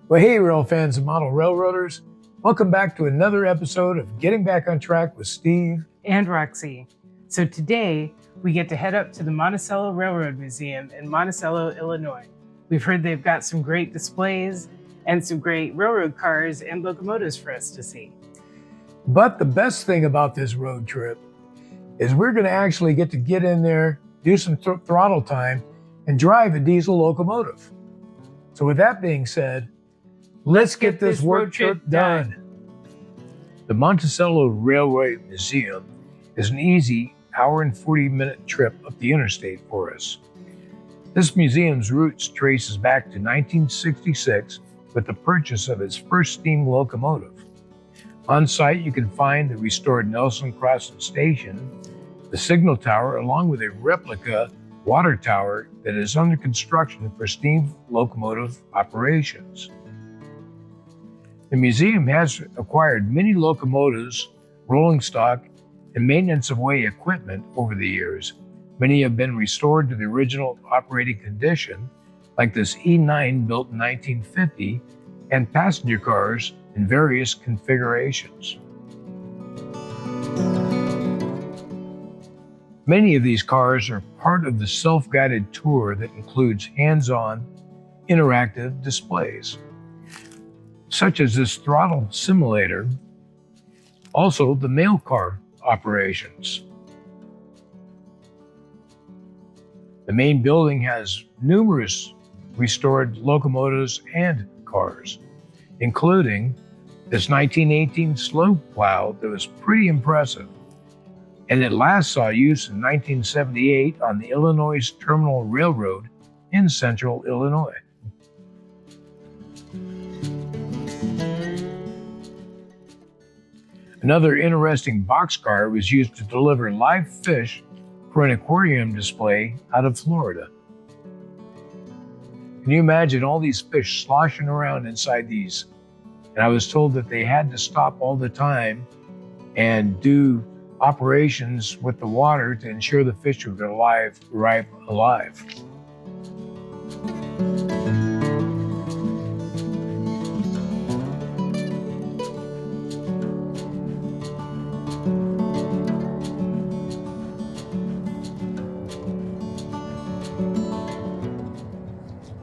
Well, hey, rail fans and model railroaders. Welcome back to another episode of Getting Back on Track with Steve and Roxy. So today, we get to head up to the Monticello Railroad Museum in Monticello, Illinois. We've heard they've got some great displays and some great railroad cars and locomotives for us to see. But the best thing about this road trip is we're going to actually get in there, do some throttle time, and drive a diesel locomotive. So with that being said, let's get this road trip done. The Monticello Railway Museum is an easy hour and 40-minute trip up the interstate for us. This museum's roots traces back to 1966 with the purchase of its first steam locomotive. On site, you can find the restored Nelson Crossing Station, the signal tower, along with a replica water tower that is under construction for steam locomotive operations. The museum has acquired many locomotives, rolling stock, and maintenance of way equipment over the years. Many have been restored to the original operating condition, like this E9 built in 1950, and passenger cars in various configurations. Many of these cars are part of the self-guided tour that includes hands-on, interactive displays, such as this throttle simulator, also the mail car operations. The main building has numerous restored locomotives and cars, including this 1918 slow plow that was pretty impressive, and it last saw use in 1978 on the Illinois Terminal Railroad in central Illinois. Another interesting boxcar was used to deliver live fish for an aquarium display out of Florida. Can you imagine all these fish sloshing around inside these? And I was told that they had to stop all the time and do operations with the water to ensure the fish would arrive alive.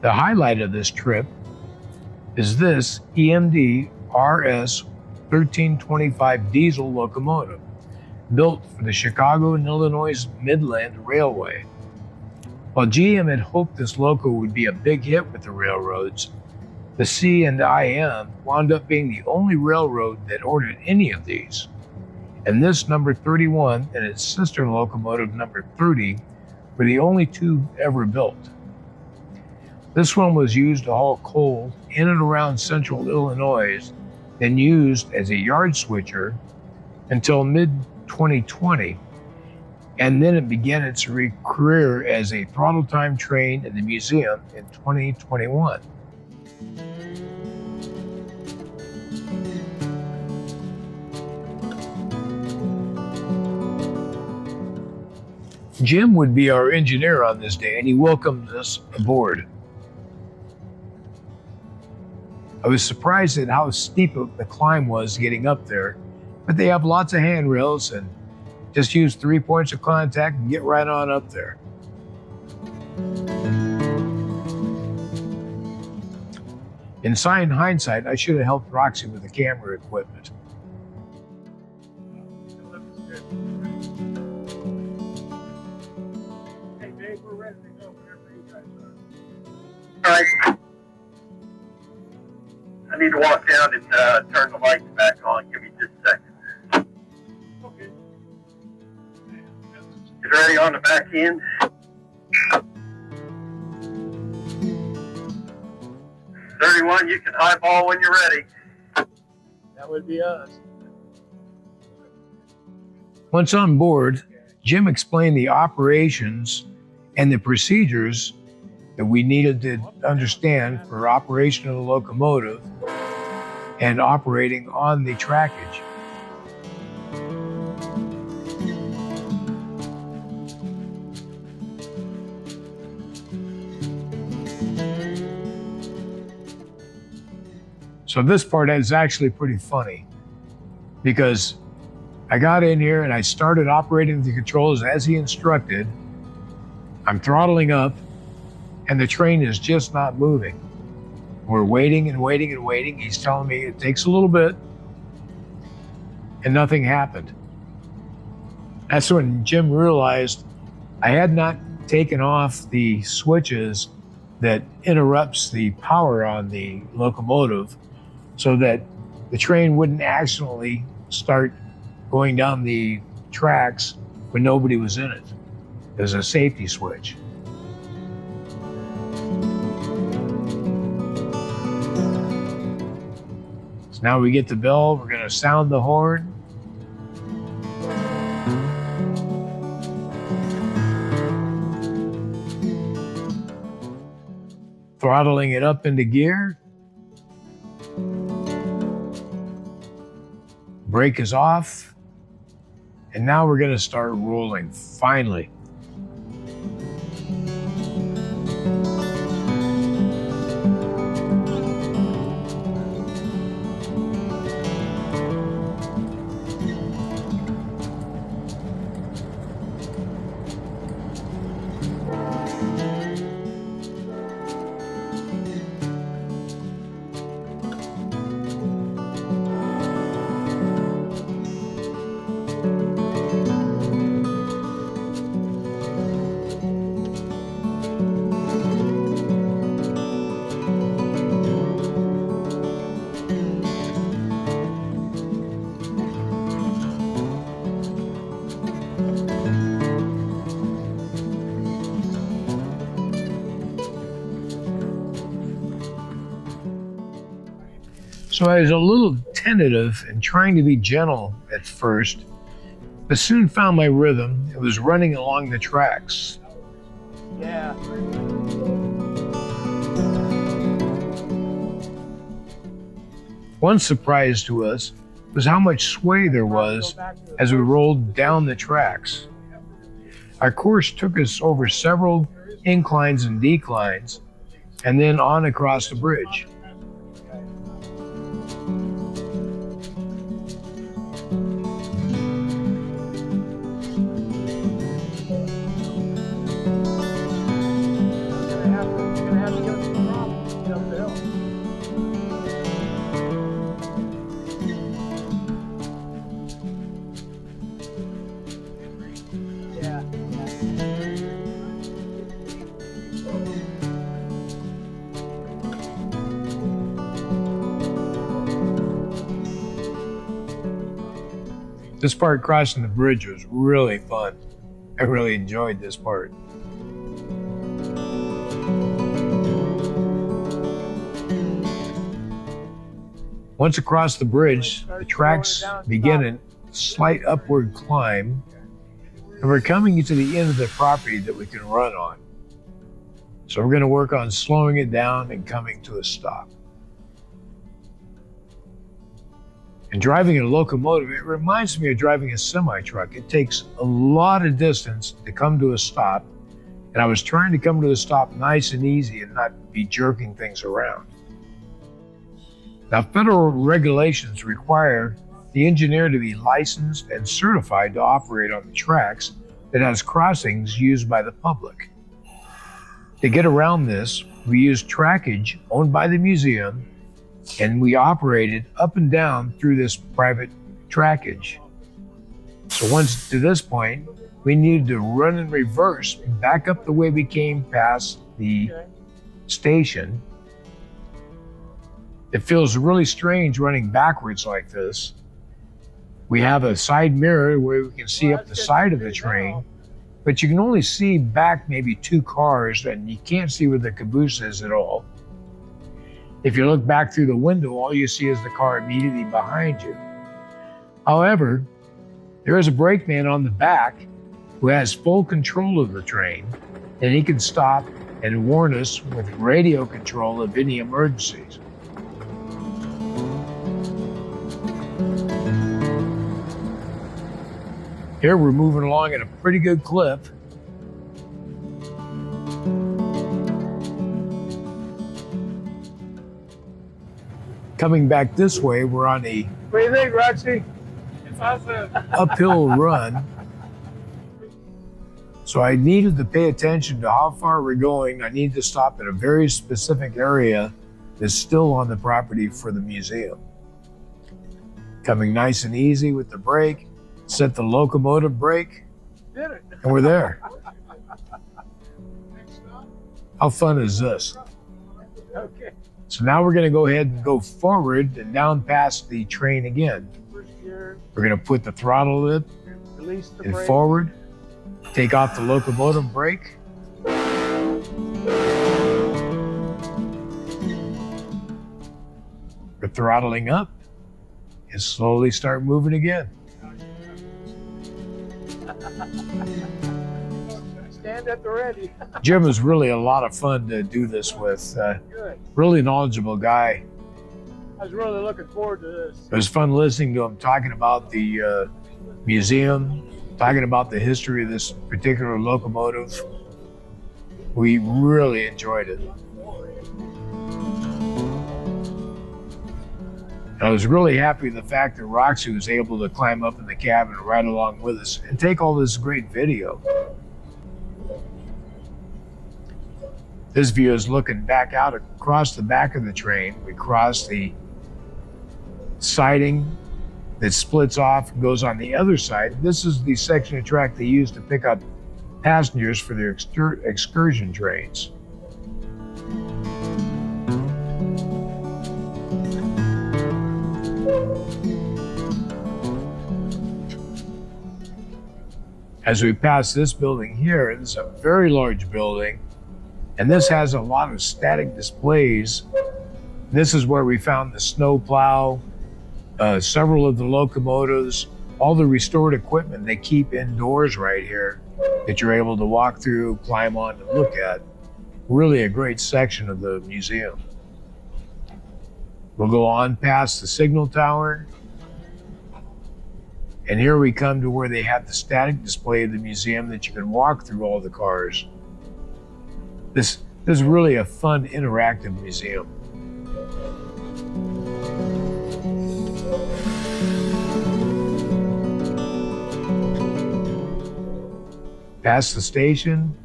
The highlight of this trip is this EMD RS 1325 diesel locomotive, built for the Chicago and Illinois Midland Railway. While GM had hoped this loco would be a big hit with the railroads, the C&IM wound up being the only railroad that ordered any of these. And this number 31 and its sister locomotive number 30 were the only two ever built. This one was used to haul coal in and around central Illinois, then used as a yard switcher until mid-2020, and then it began its career as a throttle time train in the museum in 2021. Jim would be our engineer on this day, and he welcomed us aboard. I was surprised at how steep the climb was getting up there, but they have lots of handrails and just use 3 points of contact and get right on up there. In hindsight, I should have helped Roxy with the camera equipment. Hey Dave, we're ready to go whenever you guys are. All right. I need to walk down and turn the lights back on. Give me just a second. Okay. Get ready on the back end. 31, you can highball when you're ready. That would be us. Once on board, Jim explained the operations and the procedures that we needed to understand for operation of the locomotive and operating on the trackage. So this part is actually pretty funny because I got in here and I started operating the controls as he instructed. I'm throttling up and the train is just not moving. We're waiting and waiting and waiting. He's telling me it takes a little bit and nothing happened. That's when Jim realized I had not taken off the switches that interrupts the power on the locomotive so that the train wouldn't accidentally start going down the tracks when nobody was in it. There's a safety switch. So now we get the bell, we're gonna sound the horn. Throttling it up into gear. Brake is off. And now we're gonna start rolling, finally. So I was a little tentative and trying to be gentle at first, but soon found my rhythm. It was running along the tracks. Yeah. One surprise to us was how much sway there was as we rolled down the tracks. Our course took us over several inclines and declines, and then on across the bridge. This part crossing the bridge was really fun. I really enjoyed this part. Once across the bridge, the tracks begin a slight upward climb, and we're coming to the end of the property that we can run on. So we're going to work on slowing it down and coming to a stop. And driving a locomotive, it reminds me of driving a semi-truck. It takes a lot of distance to come to a stop, and I was trying to come to a stop nice and easy and not be jerking things around. Now, federal regulations require the engineer to be licensed and certified to operate on the tracks that has crossings used by the public. To get around this, we used trackage owned by the museum, and we operated up and down through this private trackage. So once to this point, we needed to run in reverse back up the way we came past the station. It feels really strange running backwards like this. We have a side mirror where we can see up the side of the train, but you can only see back maybe 2 cars, and you can't see where the caboose is at all. If you look back through the window, all you see is the car immediately behind you. However, there is a brakeman on the back who has full control of the train, and he can stop and warn us with radio control of any emergencies. Here we're moving along at a pretty good clip. Coming back this way, we're on a What do you think, Roxy? It's awesome. uphill run. So I needed to pay attention to how far we're going. I need to stop at a very specific area that's still on the property for the museum. Coming nice and easy with the brake, set the locomotive brake, Did it. and we're there. How fun is this? Okay. So now we're gonna go ahead and go forward and down past the train again. First gear, We're gonna put the throttle lip release the and brake. forward, take off the locomotive brake. We're throttling up and slowly start moving again. Stand at the ready. Jim was really a lot of fun to do this with. Good. Really knowledgeable guy. I was really looking forward to this. It was fun listening to him talking about the museum, talking about the history of this particular locomotive. We really enjoyed it. I was really happy with the fact that Roxy was able to climb up in the cab and ride along with us and take all this great video. This view is looking back out across the back of the train. We cross the siding that splits off and goes on the other side. This is the section of track they use to pick up passengers for their excursion trains. As we pass this building here, this is a very large building, and this has a lot of static displays. This is where we found the snow plow, several of the locomotives, all the restored equipment they keep indoors right here that you're able to walk through, climb on, and look at. Really a great section of the museum. We'll go on past the signal tower. And here we come to where they have the static display of the museum that you can walk through all the cars. This is really a fun, interactive museum. Past the station.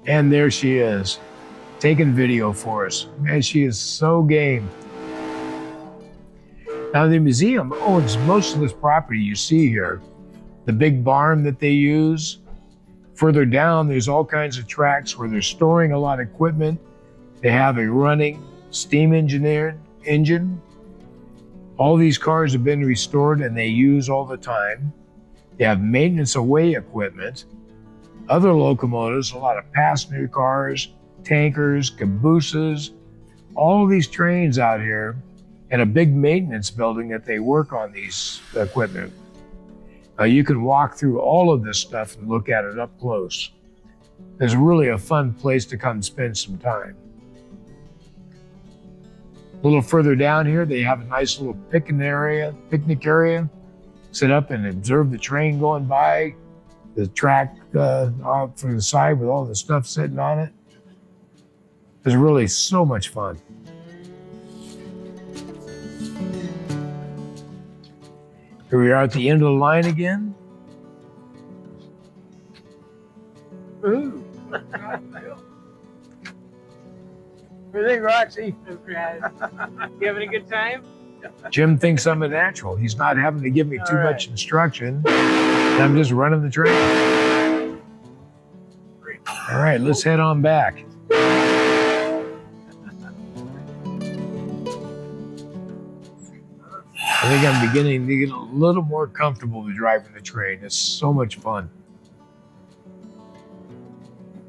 And there she is, taking video for us. Man, she is so game. Now, the museum owns most of this property you see here. The big barn that they use. Further down, there's all kinds of tracks where they're storing a lot of equipment. They have a running steam engine. All these cars have been restored and they use all the time. They have maintenance away equipment. Other locomotives, a lot of passenger cars, tankers, cabooses, all of these trains out here, and a big maintenance building that they work on these equipment. You can walk through all of this stuff and look at it up close. It's really a fun place to come spend some time. A little further down here, they have a nice little picnic area. Sit up and observe the train going by, the track off to the side with all the stuff sitting on it. It's really so much fun. Here we are at the end of the line again. Ooh. What do you think, Roxy? You having a good time? Jim thinks I'm a natural. He's not having to give me too much instruction. And I'm just running the train. All right, let's head on back. I think I'm beginning to get a little more comfortable with driving the train. It's so much fun.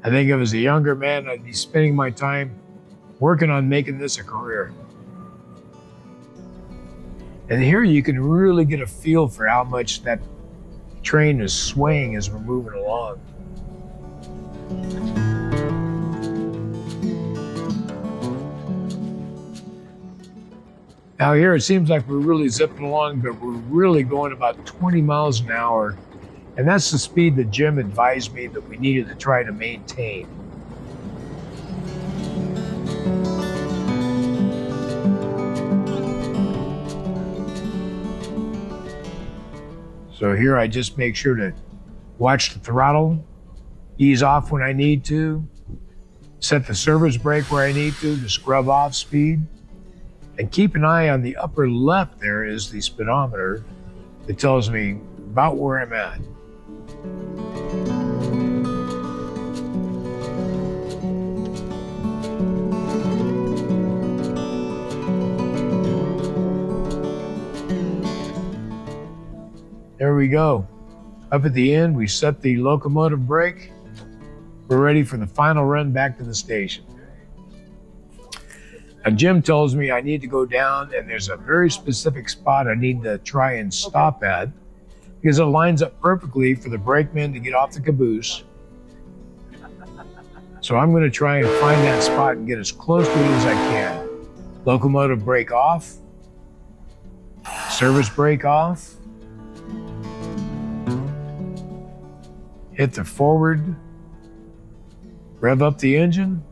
I think if I was a younger man, I'd be spending my time working on making this a career. And here you can really get a feel for how much that train is swaying as we're moving along. Now here it seems like we're really zipping along, but we're really going about 20 miles an hour. And that's the speed that Jim advised me that we needed to try to maintain. So here I just make sure to watch the throttle, ease off when I need to, set the service brake where I need to scrub off speed, and keep an eye on the upper left. There is the speedometer that tells me about where I'm at. There we go. Up at the end, we set the locomotive brake. We're ready for the final run back to the station. And Jim tells me I need to go down, and there's a very specific spot I need to try and stop at because it lines up perfectly for the brakeman to get off the caboose. So I'm going to try and find that spot and get as close to it as I can. Locomotive brake off, service brake off, hit the forward, rev up the engine,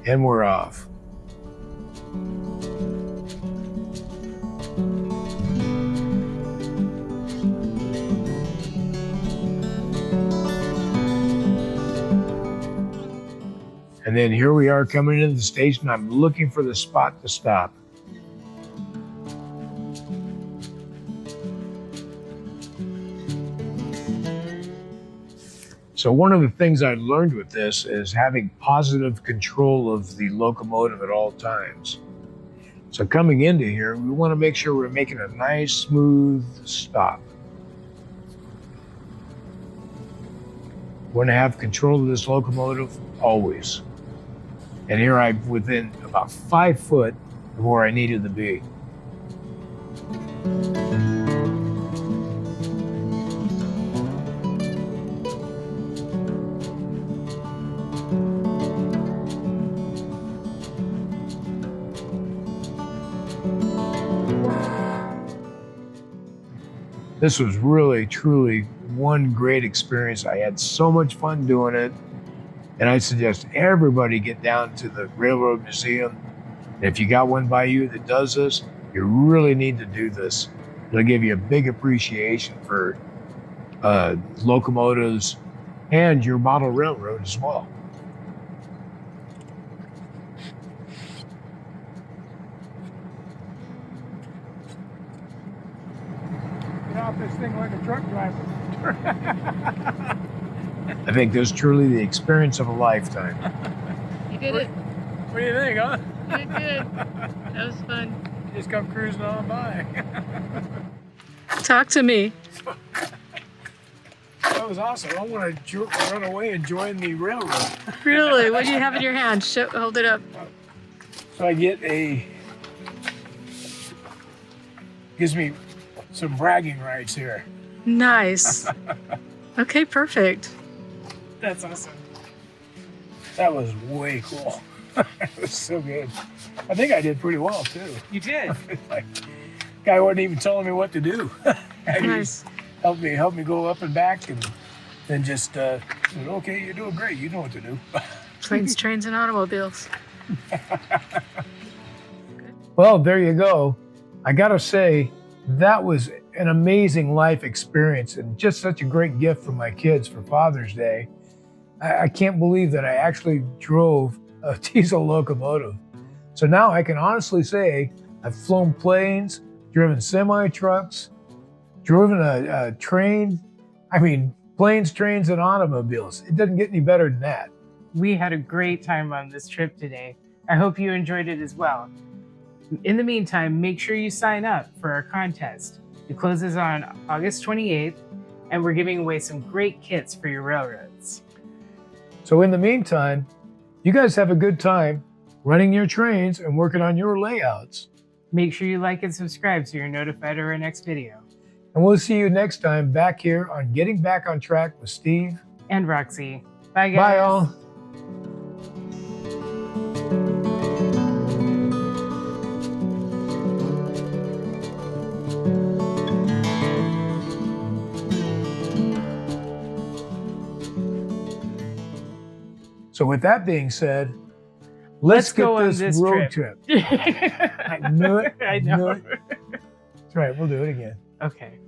and we're off. And then here we are coming into the station. I'm looking for the spot to stop. So one of the things I learned with this is having positive control of the locomotive at all times. So coming into here, we want to make sure we're making a nice, smooth stop. We want to have control of this locomotive always. And here I'm within about 5 foot of where I needed to be. This was really, truly one great experience. I had so much fun doing it. And I suggest everybody get down to the Railroad Museum. And if you got one by you that does this, you really need to do this. It'll give you a big appreciation for locomotives and your model railroad as well. Get off this thing like a truck driver. I think this is truly the experience of a lifetime. You did it. What do you think, huh? You did good. That was fun. You just come cruising on by. Talk to me. That was awesome. I want to run away and join the railroad. Really? What do you have in your hand? Hold it up. So I get gives me some bragging rights here. Nice. Okay, perfect. That's awesome. That was way cool. It was so good. I think I did pretty well too. You did. Like, guy wasn't even telling me what to do. He Nice. helped me go up and back, and then just said, "Okay, you're doing great. You know what to do." Planes, trains, and automobiles. Well, there you go. I gotta say, that was an amazing life experience and just such a great gift for my kids for Father's Day. I can't believe that I actually drove a diesel locomotive. So now I can honestly say I've flown planes, driven semi-trucks, driven a train. I mean, planes, trains, and automobiles. It doesn't get any better than that. We had a great time on this trip today. I hope you enjoyed it as well. In the meantime, make sure you sign up for our contest. It closes on August 28th, and we're giving away some great kits for your railroads. So in the meantime, you guys have a good time running your trains and working on your layouts. Make sure you like and subscribe so you're notified of our next video. And we'll see you next time back here on Getting Back on Track with Steve And Roxy. Bye, guys. Bye, all. So with that being said, Let's get go on this this road trip. trip. I knew it. I knew know. it. That's right. We'll do it again. Okay.